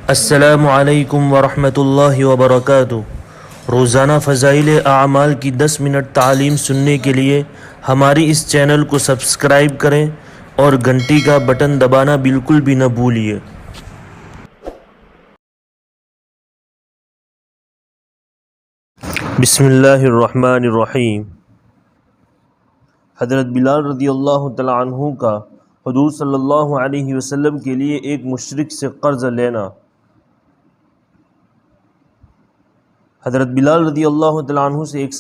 السلام علیکم ورحمۃ اللہ وبرکاتہ۔ روزانہ فضائل اعمال کی 10 منٹ تعلیم سننے کے لیے ہماری اس چینل کو سبسکرائب کریں اور گھنٹی کا بٹن دبانا بالکل بھی نہ بھولیے۔ بسم اللہ الرحمن الرحیم۔ حضرت بلال رضی اللہ تعالی عنہ کا حضور صلی اللہ علیہ وسلم کے لیے ایک مشرک سے قرض لینا۔ حضرت بلال رضی اللہ تعالیٰ عنہ سے ایک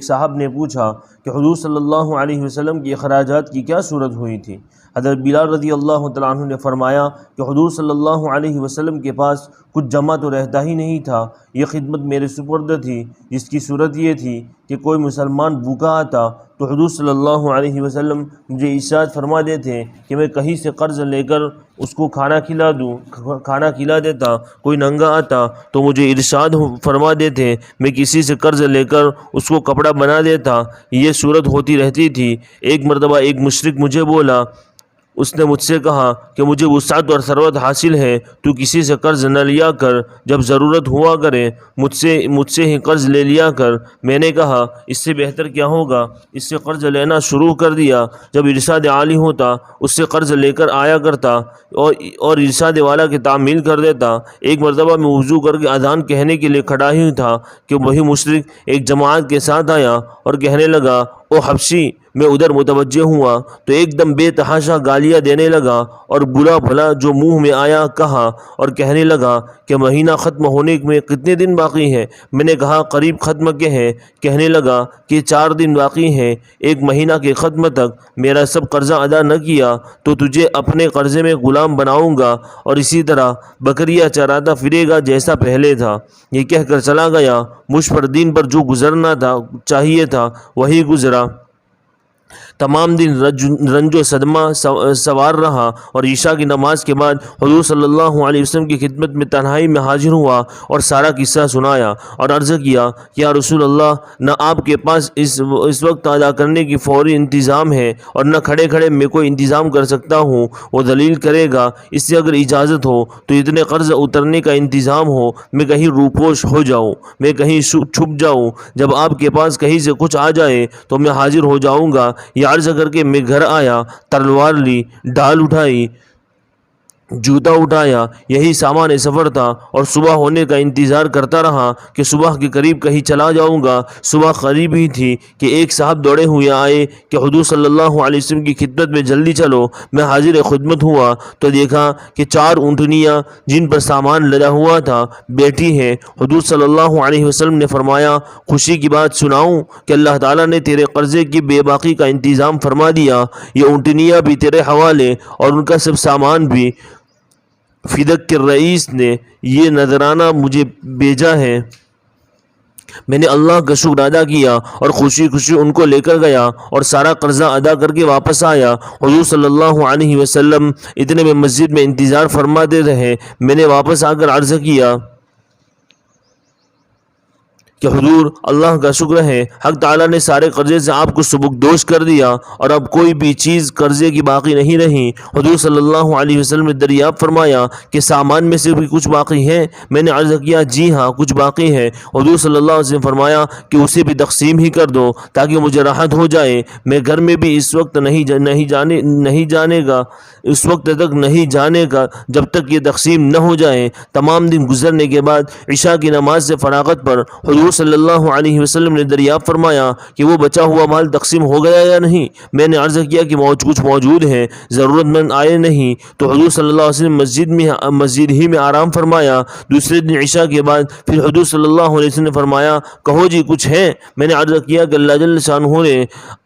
صاحب نے پوچھا کہ حضور صلی اللہ علیہ وسلم کی اخراجات کی کیا صورت ہوئی تھی؟ حضرت بلال رضی اللہ تعالیٰ عنہ نے فرمایا کہ حضور صلی اللہ علیہ وسلم کے پاس کچھ جمع تو رہتا ہی نہیں تھا، یہ خدمت میرے سپرد تھی، جس کی صورت یہ تھی کہ کوئی مسلمان بھوکا آتا تو حضور صلی اللہ علیہ وسلم مجھے ارشاد فرما دیتے کہ میں کہیں سے قرض لے کر اس کو کھانا کھلا دیتا۔ کوئی ننگا آتا تو مجھے ارشاد فرما دیتے، میں کسی سے قرض لے کر اس کو کپڑا بنا دیتا۔ یہ صورت ہوتی رہتی تھی۔ ایک مرتبہ ایک مشرک مجھے بولا، اس نے مجھ سے کہا کہ مجھے وسعت اور ثروت حاصل ہے، تو کسی سے قرض نہ لیا کر، جب ضرورت ہوا کرے مجھ سے ہی قرض لے لیا کر۔ میں نے کہا اس سے بہتر کیا ہوگا؟ اس سے قرض لینا شروع کر دیا۔ جب ارشاد عالی ہوتا اس سے قرض لے کر آیا کرتا اور ارشاد والا کی تعمیل کر دیتا۔ ایک مرتبہ میں وضو کر کے اذان کہنے کے لیے کھڑا ہی تھا کہ وہی مشرک ایک جماعت کے ساتھ آیا اور کہنے لگا، او حبشی! میں ادھر متوجہ ہوا تو ایک دم بے تحاشا گالیاں دینے لگا اور بلا بھلا جو منہ میں آیا کہا اور کہنے لگا کہ مہینہ ختم ہونے میں کتنے دن باقی ہیں؟ میں نے کہا قریب ختم کے ہیں۔ کہنے لگا کہ 4 دن باقی ہیں، ایک مہینہ کے ختم تک میرا سب قرضہ ادا نہ کیا تو تجھے اپنے قرضے میں غلام بناؤں گا اور اسی طرح بکریاں چراتا پھرے گا جیسا پہلے تھا۔ یہ کہہ کر چلا گیا۔ مجھ پر دین پر جو گزرنا چاہیے تھا وہی گزرا۔ تمام دن رنج و صدمہ سوار رہا اور عشاء کی نماز کے بعد حضور صلی اللہ علیہ وسلم کی خدمت میں تنہائی میں حاضر ہوا اور سارا قصہ سنایا اور عرض کیا کہ یا رسول اللہ، نہ آپ کے پاس اس وقت ادا کرنے کی فوری انتظام ہے اور نہ کھڑے کھڑے میں کوئی انتظام کر سکتا ہوں۔ وہ دلیل کرے گا، اس سے اگر اجازت ہو تو اتنے قرض اترنے کا انتظام ہو، میں کہیں روپوش ہو جاؤں، میں کہیں چھپ جاؤں، جب آپ کے پاس کہیں سے کچھ آ جائے تو میں حاضر ہو جاؤں گا۔ یہ عرض کر کے میں گھر آیا، تلوار لی، ڈھال اٹھائی، جوتا اٹھایا، یہی سامان سفر تھا اور صبح ہونے کا انتظار کرتا رہا کہ صبح کے قریب کہیں چلا جاؤں گا۔ صبح قریب ہی تھی کہ ایک صاحب دوڑے ہوئے آئے کہ حضور صلی اللہ علیہ وسلم کی خدمت میں جلدی چلو۔ میں حاضر خدمت ہوا تو دیکھا کہ 4 اونٹنیاں جن پر سامان لدا ہوا تھا بیٹھی ہیں۔ حضور صلی اللہ علیہ وسلم نے فرمایا، خوشی کی بات سناؤں کہ اللہ تعالیٰ نے تیرے قرضے کی بے باقی کا انتظام فرما دیا، یہ اونٹنیاں بھی تیرے حوالے اور ان کا سب سامان بھی۔ فدق کے رئیس نے یہ نذرانہ مجھے بھیجا ہے۔ میں نے اللہ کا شکر ادا کیا اور خوشی خوشی ان کو لے کر گیا اور سارا قرضہ ادا کر کے واپس آیا۔ حضور صلی اللہ علیہ وسلم اتنے میں مسجد میں انتظار فرماتے رہے۔ میں نے واپس آ کر عرض کیا کہ حضور اللہ کا شکر ہے، حق تعالیٰ نے سارے قرضے سے آپ کو سبکدوش کر دیا اور اب کوئی بھی چیز قرضے کی باقی نہیں رہی۔ حضور صلی اللہ علیہ وسلم نے دریافت فرمایا کہ سامان میں سے بھی کچھ باقی ہے؟ میں نے عرض کیا جی ہاں کچھ باقی ہے۔ حضور صلی اللہ علیہ وسلم فرمایا کہ اسے بھی تقسیم ہی کر دو تاکہ مجھے راحت ہو جائے۔ میں گھر میں بھی اس وقت تک نہیں جانے کا جب تک یہ تقسیم نہ ہو جائے۔ تمام دن گزرنے کے بعد عشاء کی نماز سے فراغت پر حضور صلی اللہ علیہ وسلم نے دریافت فرمایا کہ وہ بچا ہوا مال تقسیم ہو گیا یا نہیں؟ میں نے عرض کیا کہ کچھ موجود ہیں، ضرورت مند آئے نہیں۔ تو حضور صلی اللہ علیہ وسلم مسجد ہی میں آرام فرمایا۔ دوسرے دن عشاء کے بعد پھر حضور صلی اللہ علیہ وسلم نے فرمایا، کہو جی کچھ ہے؟ میں نے عرض کیا کہ اللہ جل شانہ نے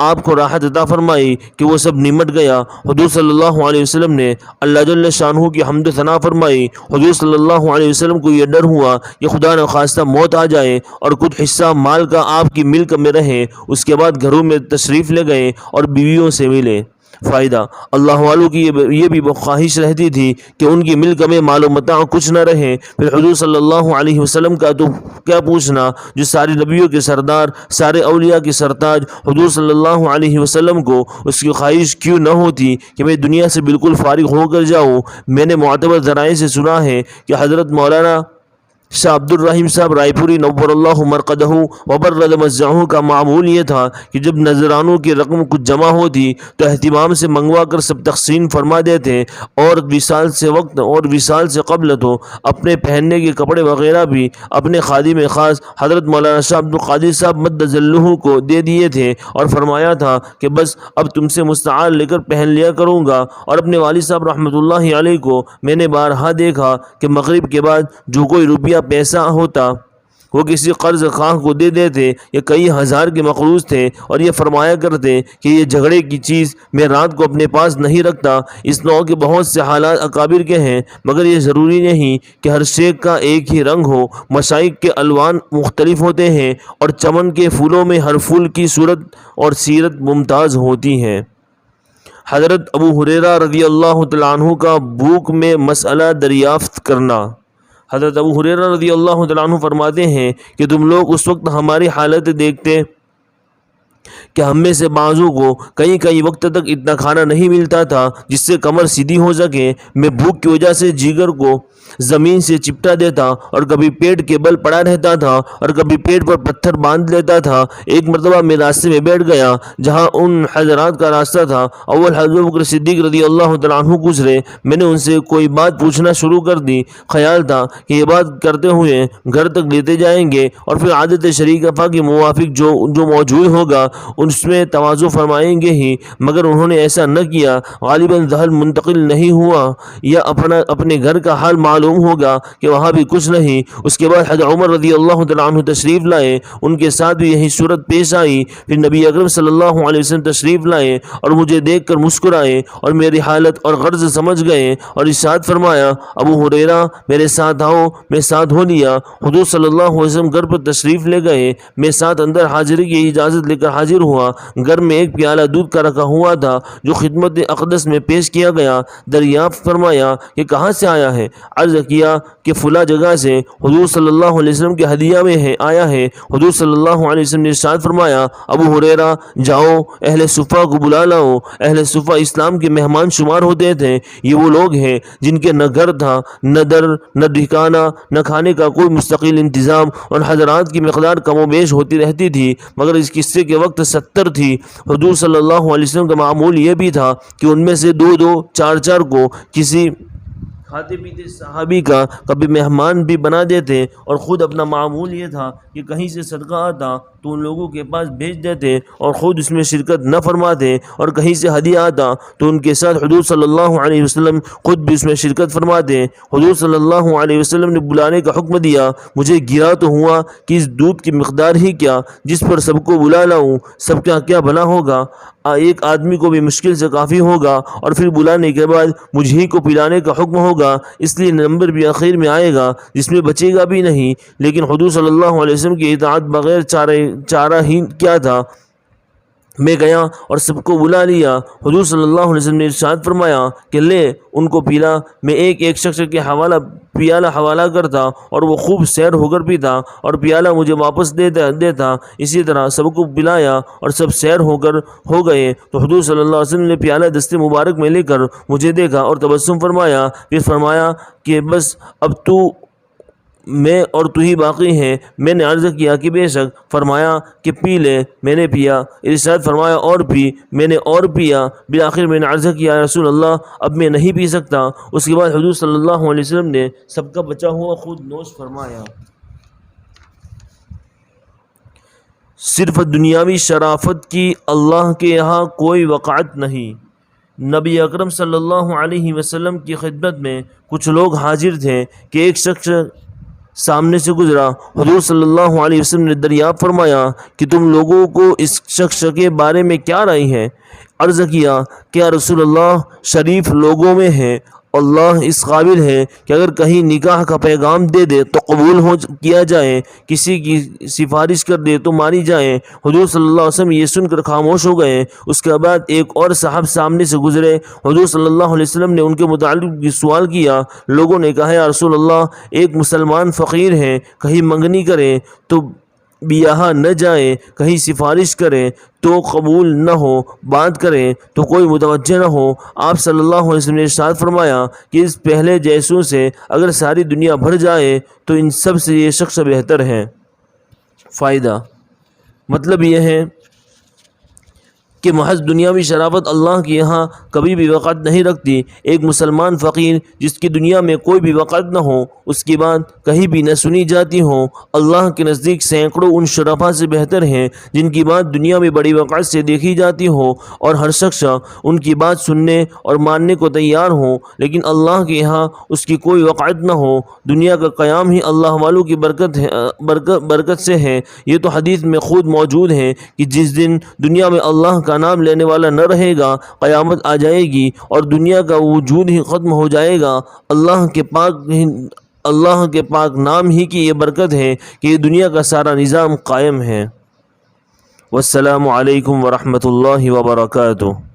آپ کو راحت عطا فرمائی کہ وہ سب نمٹ گیا۔ حضور صلی اللہ علیہ وسلم نے اللہ جل شانہ کی حمد و ثنا فرمائی۔ حضور صلی اللہ علیہ وسلم کو یہ ڈر ہوا کہ خدا نخواستہ موت آ جائے اور کچھ حصہ مال کا آپ کی ملک میں رہے۔ اس کے بعد گھروں میں تشریف لے گئے اور بیویوں سے ملے۔ فائدہ، اللہ والوں کی یہ بھی خواہش رہتی تھی کہ ان کی ملک میں مال و متاع کچھ نہ رہے۔ پھر حضور صلی اللہ علیہ وسلم کا تو کیا پوچھنا، جو سارے نبیوں کے سردار، سارے اولیاء کے سرتاج، حضور صلی اللہ علیہ وسلم کو اس کی خواہش کیوں نہ ہوتی کہ میں دنیا سے بالکل فارغ ہو کر جاؤں۔ میں نے معتبر ذرائع سے سنا ہے کہ حضرت مولانا شاہ عبد الرحیم صاحب رائے پوری نور اللہ مرقدہ وبرد مضجعہ کا معمول یہ تھا کہ جب نذرانوں کی رقم کچھ جمع ہوتی تو اہتمام سے منگوا کر سب تقسیم فرما دیتے، اور وصال سے وقت اور وصال سے قبل تو اپنے پہننے کے کپڑے وغیرہ بھی اپنے خادم خاص حضرت مولانا شاہ عبد القادر صاحب مد ظلہ کو دے دیے تھے، اور فرمایا تھا کہ بس اب تم سے مستعار لے کر پہن لیا کروں گا۔ اور اپنے والد صاحب رحمۃ اللہ علیہ کو میں نے بارہا دیکھا کہ مغرب کے بعد جو کوئی روپیہ پیسہ ہوتا وہ کسی قرض خواہ کو دے دیتے، یہ کئی ہزار کے مقروض تھے، اور یہ فرمایا کرتے کہ یہ جھگڑے کی چیز میں رات کو اپنے پاس نہیں رکھتا۔ اس نوع کے بہت سے حالات اکابر کے ہیں، مگر یہ ضروری نہیں کہ ہر شیخ کا ایک ہی رنگ ہو۔ مشائخ کے الوان مختلف ہوتے ہیں، اور چمن کے پھولوں میں ہر پھول کی صورت اور سیرت ممتاز ہوتی ہے۔ حضرت ابو ہریرہ رضی اللہ تعالیٰ عنہ کا بھوک میں مسئلہ دریافت کرنا۔ حضرت ابو ہریرہ رضی اللہ تعالیٰ عنہ فرماتے ہیں کہ تم لوگ اس وقت ہماری حالت دیکھتے کہ ہم میں سے بعضوں کو کئی وقت تک اتنا کھانا نہیں ملتا تھا جس سے کمر سیدھی ہو سکے۔ میں بھوک کی وجہ سے جگر کو زمین سے چپٹا دیتا، اور کبھی پیٹ کے بل پڑا رہتا تھا، اور کبھی پیٹ پر پتھر باندھ لیتا تھا۔ ایک مرتبہ میں راستے میں بیٹھ گیا جہاں ان حضرات کا راستہ تھا۔ اول حضرت ابوبکر صدیق رضی اللہ تعالیٰ عنہ گزرے۔ میں نے ان سے کوئی بات پوچھنا شروع کر دی۔ خیال تھا کہ یہ بات کرتے ہوئے گھر تک لیتے جائیں گے، اور پھر عادت شریعہ کے موافق جو موجود ہوگا اس میں تواضع فرمائیں گے ہی، مگر انہوں نے ایسا نہ کیا۔ غالباً ذہن منتقل نہیں ہوا، یا اپنے گھر کا حال معلوم ہوگا کہ وہاں بھی کچھ نہیں۔ اس کے بعد حضرت عمر رضی اللہ تعالیٰ عنہ تشریف لائے، ان کے ساتھ بھی یہی صورت پیش آئی۔ پھر نبی اکرم صلی اللہ علیہ وسلم تشریف لائے اور مجھے دیکھ کر مسکرائے اور میری حالت اور غرض سمجھ گئے، اور ارشاد فرمایا، ابو ہریرہ میرے ساتھ آؤ۔ میں ساتھ ہو لیا۔ حضور صلی اللہ علیہ وسلم گھر پر تشریف لے گئے۔ میں ساتھ اندر حاضری کی اجازت لے کر حاضر ہوا۔ گھر میں ایک پیالہ دودھ کا رکھا ہوا تھا جو خدمت اقدس میں پیش کیا گیا۔ دریافت فرمایا کہ کہاں سے آیا ہے؟ عرض کیا کہ فلاں جگہ سے حضور صلی اللہ علیہ وسلم کے ہدیہ میں آیا ہے۔ حضور صلی اللہ علیہ وسلم نے ارشاد فرمایا، ابو ہریرہ جاؤ اہل صفہ کو بلا لاؤ۔ اہل صفہ اسلام کے مہمان شمار ہوتے تھے۔ یہ وہ لوگ ہیں جن کے نہ گھر تھا، نہ در، نہ ٹھکانہ، نہ کھانے کا کوئی مستقل انتظام، اور حضرات کی مقدار کم و بیش ہوتی رہتی تھی، مگر اس قصے کے وقت 70 تھی۔ حضور صلی اللہ علیہ وسلم کا معمول یہ بھی تھا کہ ان میں سے 2 4 کو کسی کھاتے پیتے صحابی کا کبھی مہمان بھی بنا دیتے، اور خود اپنا معمول یہ تھا کہ کہیں سے صدقہ آتا تو ان لوگوں کے پاس بھیج دیتے اور خود اس میں شرکت نہ فرماتے، اور کہیں سے ہدیہ آتا تو ان کے ساتھ حضور صلی اللہ علیہ وسلم خود بھی اس میں شرکت فرماتے۔ حضور صلی اللہ علیہ وسلم نے بلانے کا حکم دیا۔ مجھے گرا تو ہوا کہ اس دودھ کی مقدار ہی کیا جس پر سب کو بلا لاؤں، سب کا کیا بھلا ہوگا؟ ایک آدمی کو بھی مشکل سے کافی ہوگا، اور پھر بلانے کے بعد مجھے کو پلانے کا حکم ہوگا، اس لیے نمبر بھی آخر میں آئے گا جس میں بچے گا بھی نہیں۔ لیکن حضور صلی اللہ علیہ وسلم کی اطاعت بغیر چارہ ہی کیا تھا۔ میں گیا اور سب کو بلا لیا۔ حضور صلی اللہ علیہ وسلم نے ارشاد فرمایا کہ لے ان کو پلا۔ میں ایک شخص کے پیالہ حوالہ کرتا اور وہ خوب سیر ہو کر پیتا اور پیالہ مجھے واپس دیتا۔ اسی طرح سب کو پلایا اور سب سیر ہو گئے تو حضور صلی اللہ علیہ وسلم نے پیالہ دست مبارک میں لے کر مجھے دیکھا اور تبسم فرمایا، پھر فرمایا کہ بس اب میں اور تو ہی باقی ہیں۔ میں نے عرض کیا کہ بے شک۔ فرمایا کہ پی لے۔ میں نے پیا۔ ارشاد فرمایا اور پی۔ میں نے اور پیا۔ بالآخر میں نے عرض کیا، رسول اللہ اب میں نہیں پی سکتا۔ اس کے بعد حضور صلی اللہ علیہ وسلم نے سب کا بچا ہوا خود نوش فرمایا۔ صرف دنیاوی شرافت کی اللہ کے یہاں کوئی وقعت نہیں۔ نبی اکرم صلی اللہ علیہ وسلم کی خدمت میں کچھ لوگ حاضر تھے کہ ایک شخص سامنے سے گزرا۔ حضور صلی اللہ علیہ وسلم نے دریافت فرمایا کہ تم لوگوں کو اس شخص کے بارے میں کیا رائے ہے؟ عرض کیا کہ یا رسول اللہ شریف لوگوں میں ہے اللہ اس قابل ہے کہ اگر کہیں نکاح کا پیغام دے دے تو قبول کیا جائے، کسی کی سفارش کر دے تو مانی جائے۔ حضور صلی اللہ علیہ وسلم یہ سن کر خاموش ہو گئے۔ اس کے بعد ایک اور صاحب سامنے سے گزرے۔ حضور صلی اللہ علیہ وسلم نے ان کے متعلق سوال کیا۔ لوگوں نے کہا یا رسول اللہ، ایک مسلمان فقیر ہے، کہیں منگنی کرے تو بیاہ نہ جائے، کہیں سفارش کرے تو قبول نہ ہو، بات کرے تو کوئی متوجہ نہ ہو۔ آپ صلی اللہ علیہ وسلم نے ارشاد فرمایا کہ اس پہلے جیسوں سے اگر ساری دنیا بھر جائے تو ان سب سے یہ شخص بہتر ہے۔ فائدہ، مطلب یہ ہے کہ محض دنیاوی شرافت اللہ کے یہاں کبھی بھی وقعت نہیں رکھتی۔ ایک مسلمان فقیر جس کی دنیا میں کوئی بھی وقعت نہ ہو، اس کی بات کہیں بھی نہ سنی جاتی ہو، اللہ کے نزدیک سینکڑوں ان شرفاء سے بہتر ہیں جن کی بات دنیا میں بڑی وقعت سے دیکھی جاتی ہو اور ہر شخص ان کی بات سننے اور ماننے کو تیار ہو، لیکن اللہ کے یہاں اس کی کوئی وقعت نہ ہو۔ دنیا کا قیام ہی اللہ والوں کی برکت سے ہے۔ یہ تو حدیث میں خود موجود ہے کہ جس دن دنیا میں اللہ کا نام لینے والا نہ رہے گا، قیامت آ جائے گی اور دنیا کا وجود ہی ختم ہو جائے گا۔ اللہ کے پاک نام ہی کی یہ برکت ہے کہ یہ دنیا کا سارا نظام قائم ہے۔ والسلام علیکم ورحمۃ اللہ وبرکاتہ۔